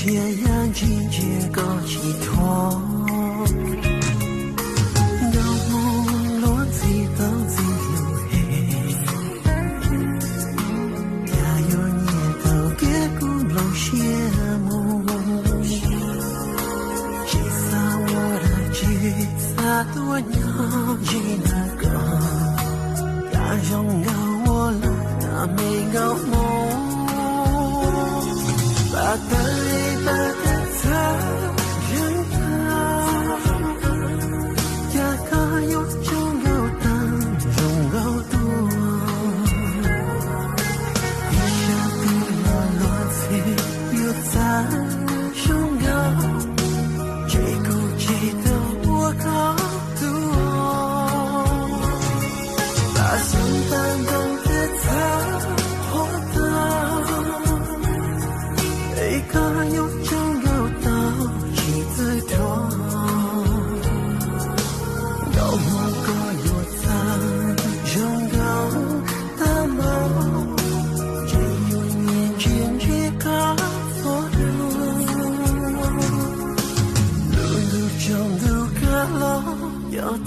些样境界高寄托，高梦落自当自由黑，呀有年头别古老羡慕，其实我的吉他多鸟吉那个，呀用高我了那没高梦。把带把的他人他，呀卡有中高当中高度，一下比那乱子又在中高，这股气的我高度，把心搬动的他。一个有中高到几最多，高梦高有在中高大梦，只有年轻去高错路，路中都高了要走。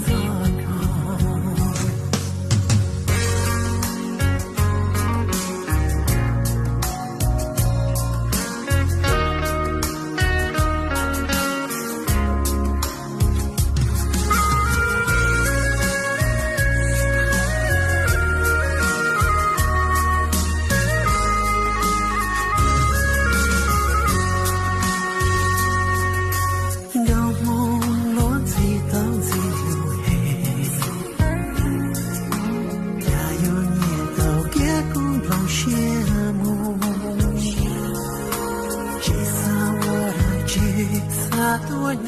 多鸟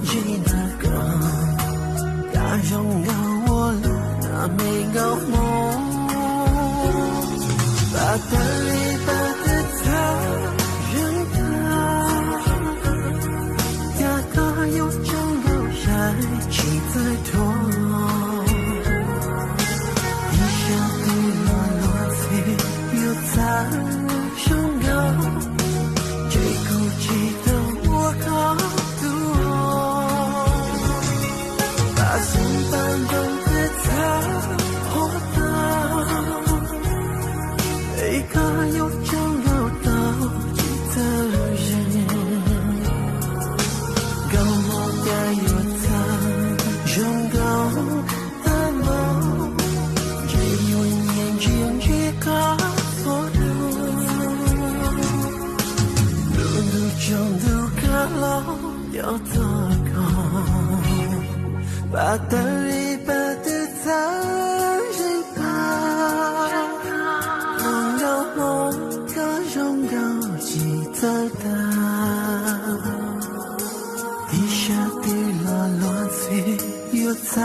吉那个，呀用高我了那没高梦，把带把的他人他，呀个有中高山起最多，一下对了落子又在中高，这股气的我高。心搬动的他活到一个有中高到底的人，高梦该有他中高的梦，只有年轻去高错路，路中都高了要走高。把带把的他人他，梦高梦高中高几的大，一下对了乱子又在。